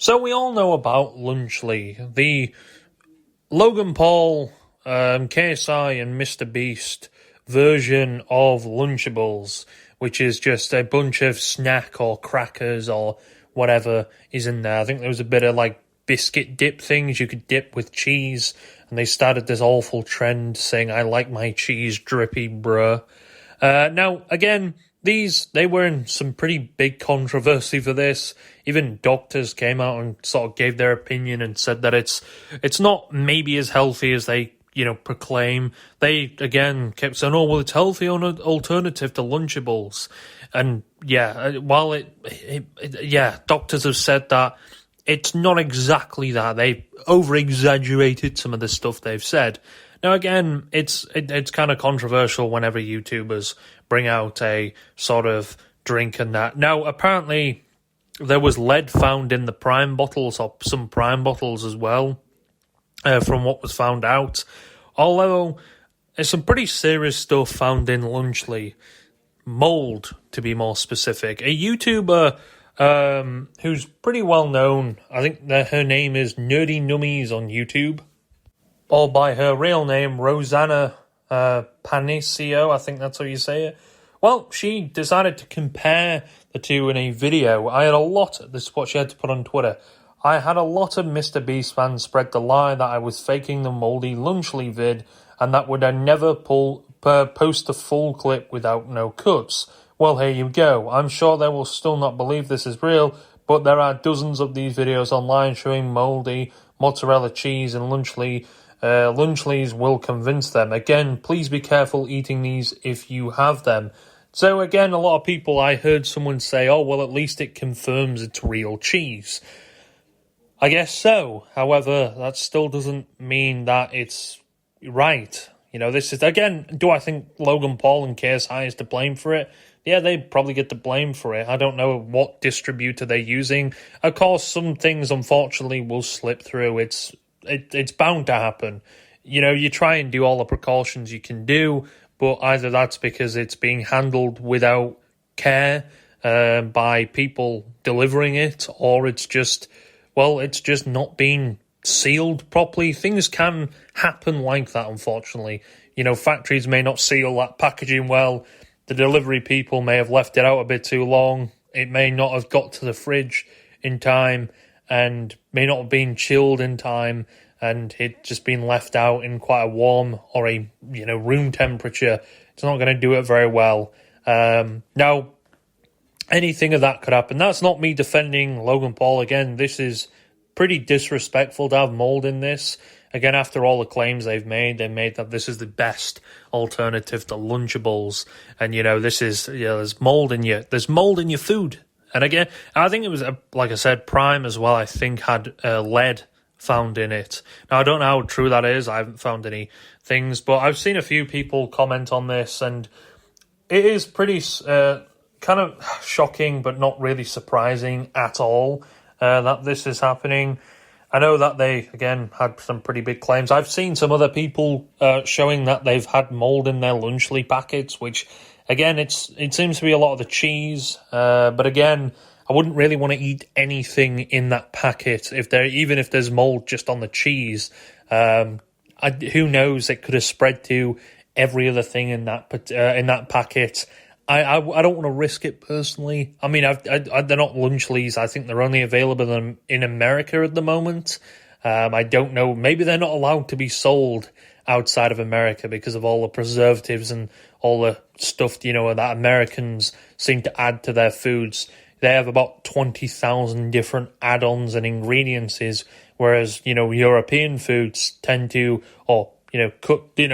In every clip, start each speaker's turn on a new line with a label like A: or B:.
A: So we all know about Lunchly, the Logan Paul, KSI and Mr. Beast version of Lunchables, which is just a bunch of snack or crackers or whatever is in there. I think there was a bit of like biscuit dip things you could dip with cheese, and they started this awful trend saying, "I like my cheese drippy, bruh." Now, again, they were in some pretty big controversy for this. Even doctors came out and sort of gave their opinion and said that it's not maybe as healthy as they, proclaim. They, again, kept saying, oh, well, it's healthy on an alternative to Lunchables. And, while doctors have said that, it's not exactly that. They over-exaggerated some of the stuff they've said. Now, again, it's kind of controversial whenever YouTubers bring out a sort of drink and that. Now, apparently, there was lead found in the Prime bottles, or some Prime bottles as well, from what was found out. Although, there's some pretty serious stuff found in Lunchly. Mold, to be more specific. A YouTuber who's pretty well known, I think that her name is Nerdy Nummies on YouTube, or by her real name, Rosanna Pansino, I think that's how you say it. Well, she decided to compare the two in a video. This is what she had to put on Twitter. I had a lot of Mr. Beast fans spread the lie that I was faking the moldy Lunchly vid, and that would I never post the full clip without no cuts. Well, here you go. I'm sure they will still not believe this is real, but there are dozens of these videos online showing moldy mozzarella cheese and Lunchly. Lunchlys will convince them. Again, please be careful eating these if you have them. So again, a lot of people, I heard someone say, oh, well, at least it confirms it's real cheese. I guess so. However, that still doesn't mean that it's right. This is, again, do I think Logan Paul and KSI is to blame for it? Yeah, they'd probably get the blame for it. I don't know what distributor they're using. Of course, some things, unfortunately, will slip through. It's bound to happen. You try and do all the precautions you can do, but either that's because it's being handled without care by people delivering it, or it's just not being sealed properly. Things can happen like that, unfortunately. Factories may not seal that packaging well. The delivery people may have left it out a bit too long. It may not have got to the fridge in time, and may not have been chilled in time, and it just been left out in quite a warm or a room temperature. It's not going to do it very well. Now, anything of that could happen. That's not me defending Logan Paul. Again, this is pretty disrespectful to have mold in this. Again, after all the claims they made that this is the best alternative to Lunchables, and this is there's mold in your food. And again, I think it was, like I said, Prime as well, I think had lead found in it. Now, I don't know how true that is. I haven't found any things, but I've seen a few people comment on this, and it is pretty kind of shocking, but not really surprising at all that this is happening. I know that they, again, had some pretty big claims. I've seen some other people showing that they've had mold in their Lunchly packets, which, again, it seems to be a lot of the cheese. But again, I wouldn't really want to eat anything in that packet even if there's mold just on the cheese. Who knows? It could have spread to every other thing in that packet. I don't want to risk it personally. I mean, they're not Lunchlys. I think they're only available in America at the moment. I don't know. Maybe they're not allowed to be sold outside of America because of all the preservatives and all the stuff, that Americans seem to add to their foods. They have about 20,000 different add-ons and ingredients, whereas, European foods tend to, or,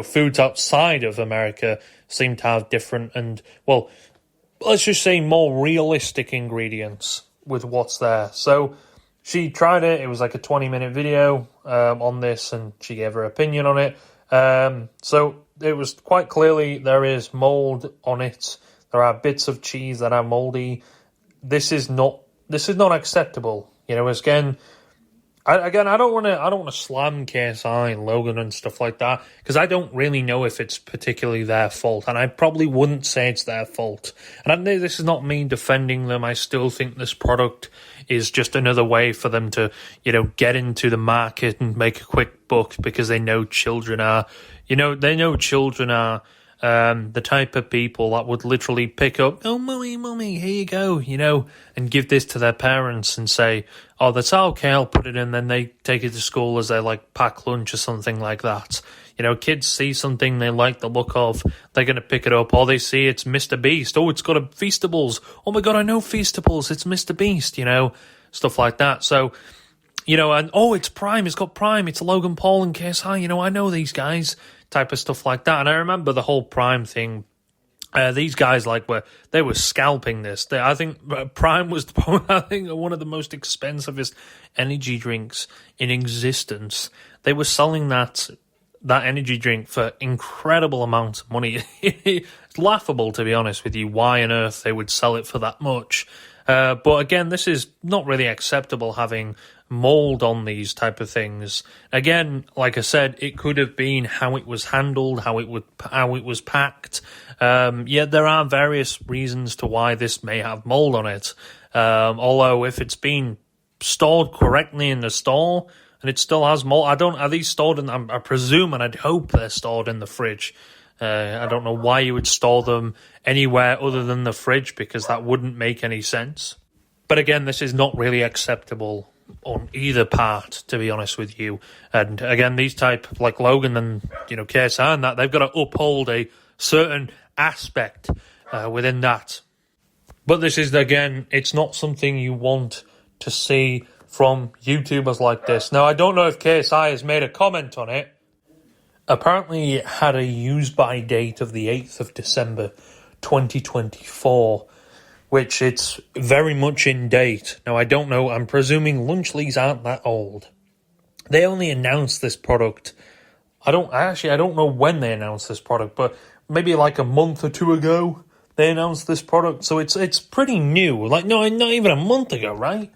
A: foods outside of America seem to have different and, well, let's just say more realistic ingredients with what's there. So she tried it. It was like a 20-minute video on this, and she gave her opinion on it. So it was quite clearly there is mold on it. There are bits of cheese that are moldy. This is not acceptable. Again, I don't want to slam KSI and Logan and stuff like that, because I don't really know if it's particularly their fault, and I probably wouldn't say it's their fault. And I know this is not me defending them. I still think this product is just another way for them to, get into the market and make a quick buck, because they know children are, the type of people that would literally pick up, oh, mummy, here you go, and give this to their parents and say, oh, that's okay, I'll put it in. Then they take it to school as they pack lunch or something like that. Kids see something they like the look of, they're going to pick it up, or they see it's Mr. Beast. Oh, it's got a Feastables. Oh my God, I know Feastables. It's Mr. Beast, stuff like that. So, and it's Prime. It's got Prime. It's Logan Paul and KSI. I know these guys, type of stuff like that. And I remember the whole Prime thing. These guys they were scalping this. I think Prime was one of the most expensivest energy drinks in existence. They were selling that energy drink for incredible amounts of money. It's laughable, to be honest with you, why on earth they would sell it for that much. But again, this is not really acceptable, having mold on these type of things. Again, like I said, it could have been how it was handled, how it was packed. There are various reasons to why this may have mold on it. Although if it's been stored correctly in the store and it still has mold, are these stored in? I presume, and I'd hope they're stored in the fridge. I don't know why you would store them anywhere other than the fridge, because that wouldn't make any sense. But again, this is not really acceptable on either part, to be honest with you. And again, these type, like Logan and, KSI and that, they've got to uphold a certain aspect within that. But this is, again, it's not something you want to see from YouTubers like this. Now, I don't know if KSI has made a comment on it. Apparently, it had a use-by date of the 8th of December 2024, which it's very much in date. Now, I don't know, I'm presuming Lunchleys aren't that old. They only announced this product, I don't know when they announced this product, but maybe a month or two ago, they announced this product, so it's pretty new. Not even a month ago, right?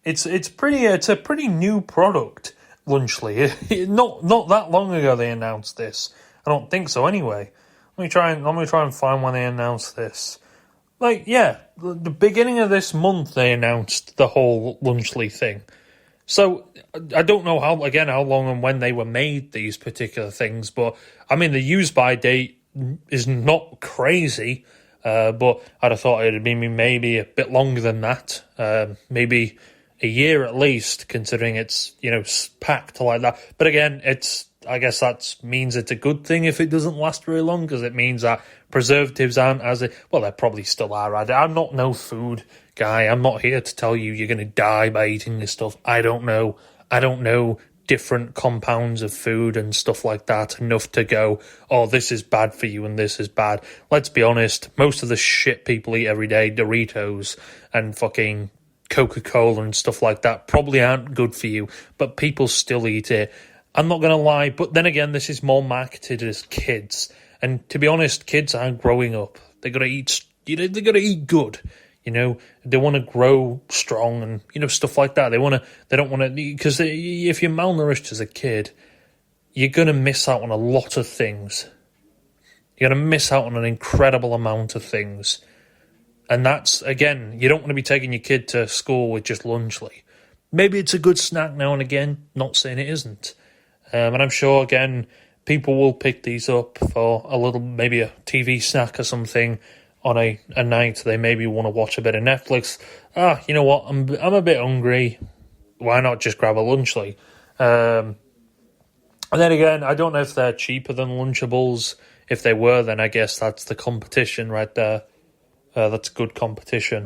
A: It's a pretty new product. Lunchly, not that long ago they announced this. I don't think so. Anyway, let me try and find when they announced this. The beginning of this month they announced the whole Lunchly thing. So I don't know how long and when they were made, these particular things, but I mean the use by date is not crazy. But I'd have thought it'd be maybe a bit longer than that. Maybe a year at least, considering it's, packed like that. But again, I guess that means it's a good thing if it doesn't last very long, because it means that preservatives aren't they probably still are. I'm not no food guy. I'm not here to tell you you're going to die by eating this stuff. I don't know. I don't know different compounds of food and stuff like that enough to go, oh, this is bad for you and this is bad. Let's be honest, most of the shit people eat every day, Doritos and fucking Coca-Cola and stuff like that, probably aren't good for you, but people still eat it. I'm not going to lie, but then again, this is more marketed as kids. And to be honest, kids aren't growing up. They got to eat, they got to eat good. They want to grow strong and, stuff like that. They don't want to, because if you're malnourished as a kid, you're going to miss out on a lot of things. You're going to miss out on an incredible amount of things. And that's, again, you don't want to be taking your kid to school with just Lunchly. Maybe it's a good snack now and again, not saying it isn't. And I'm sure, again, people will pick these up for maybe a TV snack or something on a night they maybe want to watch a bit of Netflix. You know what, I'm a bit hungry. Why not just grab a Lunchly? And then again, I don't know if they're cheaper than Lunchables. If they were, then I guess that's the competition right there. That's good competition.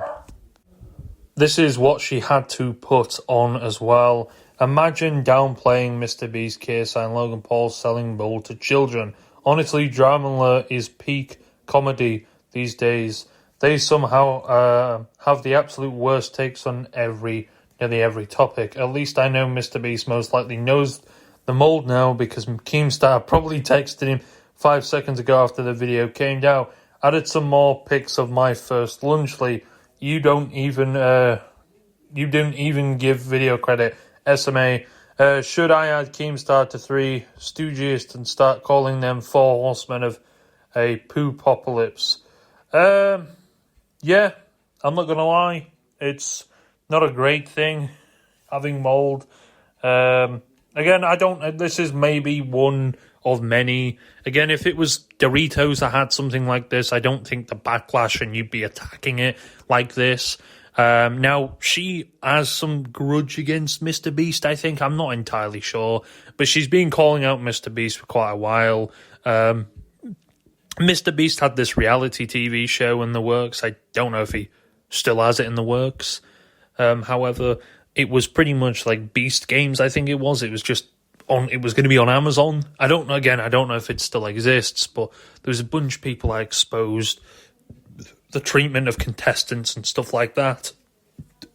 A: This is what she had to put on as well. Imagine downplaying Mr. Beast, KSI and Logan Paul selling mold to children. Honestly, Drama Alert is peak comedy these days. They somehow have the absolute worst takes on nearly every topic. At least I know Mr. Beast most likely knows the mold now, because Keemstar probably texted him 5 seconds ago after the video came down. Added some more pics of my first Lunchly. You didn't even give video credit. SMA, should I add Keemstar to 3 Stooges and start calling them 4 horsemen of a poo-pocalypse? Yeah, I'm not going to lie. It's not a great thing, having mold. Again, this is maybe one of many. Again, if it was Doritos that had something like this, I don't think the backlash and you'd be attacking it like this. Now, she has some grudge against Mr. Beast, I think. I'm not entirely sure. But she's been calling out Mr. Beast for quite a while. Mr. Beast had this reality TV show in the works. I don't know if he still has it in the works. However, it was pretty much like Beast Games, I think it was. It was just it was going to be on Amazon. I don't know if it still exists, but there was a bunch of people I exposed the treatment of contestants and stuff like that.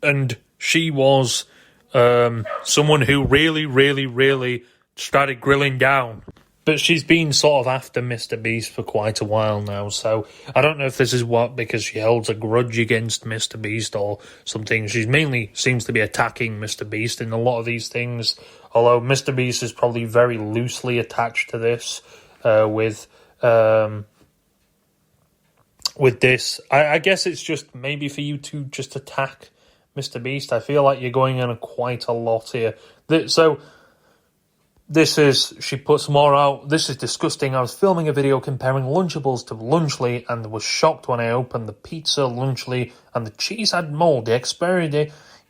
A: And she was someone who really, really, really started grilling down. But she's been sort of after Mr. Beast for quite a while now, so I don't know if this is because she holds a grudge against Mr. Beast or something. She mainly seems to be attacking Mr. Beast in a lot of these things, although Mr. Beast is probably very loosely attached to this with this. I guess it's just maybe for you to just attack Mr. Beast. I feel like you're going in quite a lot here. She puts more out. This is disgusting. I was filming a video comparing Lunchables to Lunchly and was shocked when I opened the pizza Lunchly and the cheese had mold. The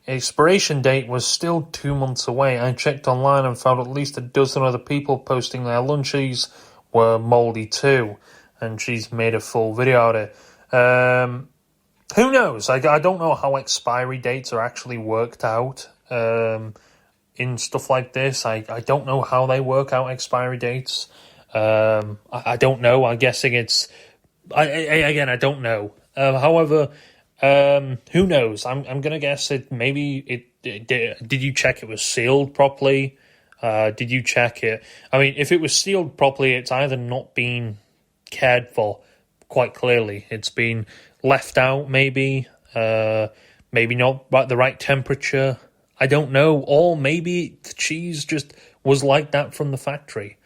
A: expiration date was still 2 months away. I checked online and found at least a dozen other people posting their Lunchies were moldy too. And she's made a full video out of it. Who knows? I don't know how expiry dates are actually worked out. In stuff like this, I don't know how they work out expiry dates. I don't know. I'm guessing it's... I don't know. However, who knows? I'm going to guess it. Maybe did you check it was sealed properly? Did you check it? I mean, if it was sealed properly, it's either not been cared for quite clearly. It's been left out, maybe. Maybe not at the right temperature. I don't know, or maybe the cheese just was like that from the factory.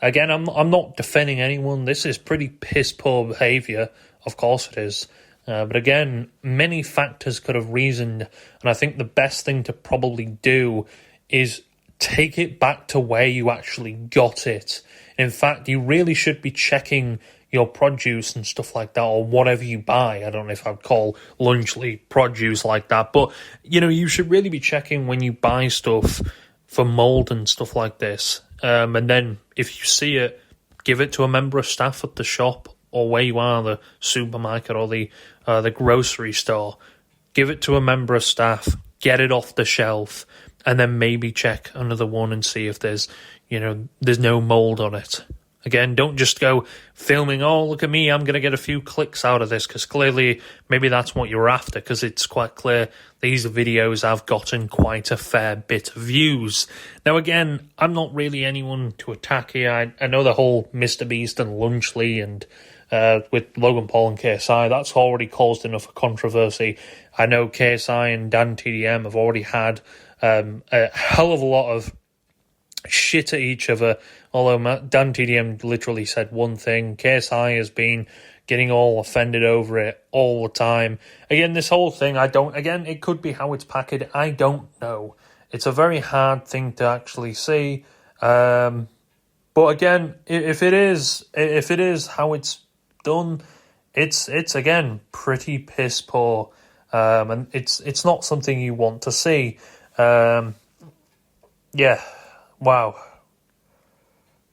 A: Again, I'm not defending anyone. This is pretty piss-poor behaviour. Of course it is. But again, many factors could have reasoned, and I think the best thing to probably do is take it back to where you actually got it. In fact, you really should be checking your produce and stuff like that, or whatever you buy. I don't know if I'd call Lunchly produce like that, but, you should really be checking when you buy stuff for mold and stuff like this. And then, if you see it, give it to a member of staff at the shop, or where you are, the supermarket or the grocery store. Give it to a member of staff, get it off the shelf, and then maybe check another one and see if there's no mold on it. Again, don't just go filming, oh, look at me, I'm going to get a few clicks out of this, because clearly maybe that's what you're after, because it's quite clear these videos have gotten quite a fair bit of views. Now, again, I'm not really anyone to attack here. I know the whole Mr. Beast and Lunchly and with Logan Paul and KSI, that's already caused enough controversy. I know KSI and Dan TDM have already had a hell of a lot of shit at each other, although Dan TDM literally said one thing. KSI has been getting all offended over it all the time. Again, this whole thing, it could be how it's packaged, I don't know. It's a very hard thing to actually see. But again, if it is how it's done, it's again pretty piss poor. And it's not something you want to see. Yeah. Wow.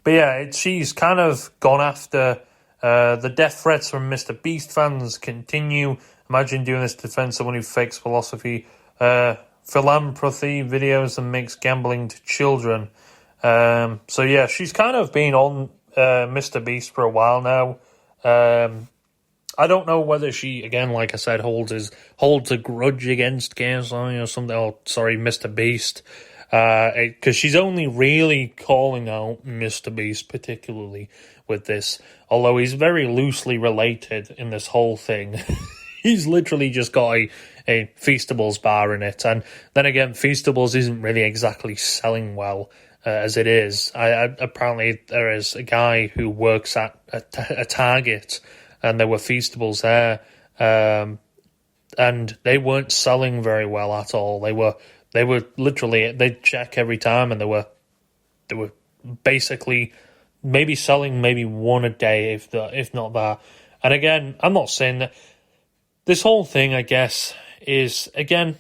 A: But yeah, she's kind of gone after the death threats from Mr. Beast fans continue. Imagine doing this to defend someone who fakes philanthropy videos and makes gambling to children. So yeah, she's kind of been on Mr. Beast for a while now. I don't know whether she, again, like I said, holds a grudge against KSI or something. Oh, sorry, Mr. Beast. Because she's only really calling out Mr. Beast particularly with this, although he's very loosely related in this whole thing. He's literally just got a Feastables bar in it. And then again, Feastables isn't really exactly selling well as it is. Apparently there is a guy who works at a Target, and there were Feastables there, and they weren't selling very well at all. They were literally, they'd check every time, and they were basically maybe selling maybe one a day, if not that. And again, I'm not saying that this whole thing, I guess, is, again,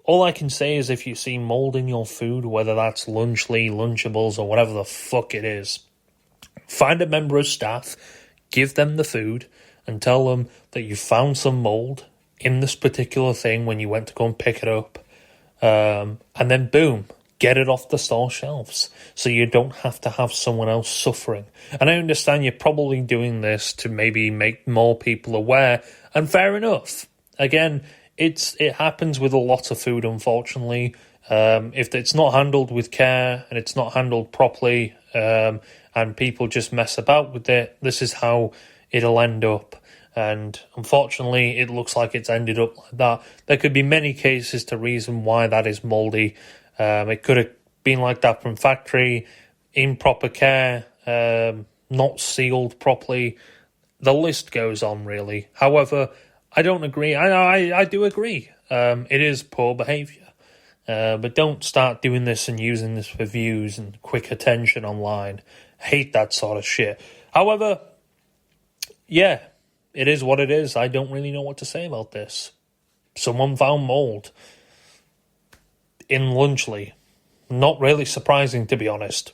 A: all I can say is if you see mold in your food, whether that's Lunchly, Lunchables, or whatever the fuck it is, find a member of staff, give them the food, and tell them that you found some mold in this particular thing when you went to go and pick it up. And then boom, get it off the store shelves so you don't have to have someone else suffering. And I understand you're probably doing this to maybe make more people aware, and fair enough. Again, it happens with a lot of food, unfortunately. If it's not handled with care and it's not handled properly, and people just mess about with it, this is how it'll end up. And unfortunately, it looks like it's ended up like that. There could be many cases to reason why that is mouldy. It could have been like that from factory, improper care, not sealed properly. The list goes on, really. However, I don't agree. I do agree. It is poor behaviour. But don't start doing this and using this for views and quick attention online. I hate that sort of shit. However, yeah, it is what it is. I don't really know what to say about this. Someone found mould in Lunchley. Not really surprising, to be honest.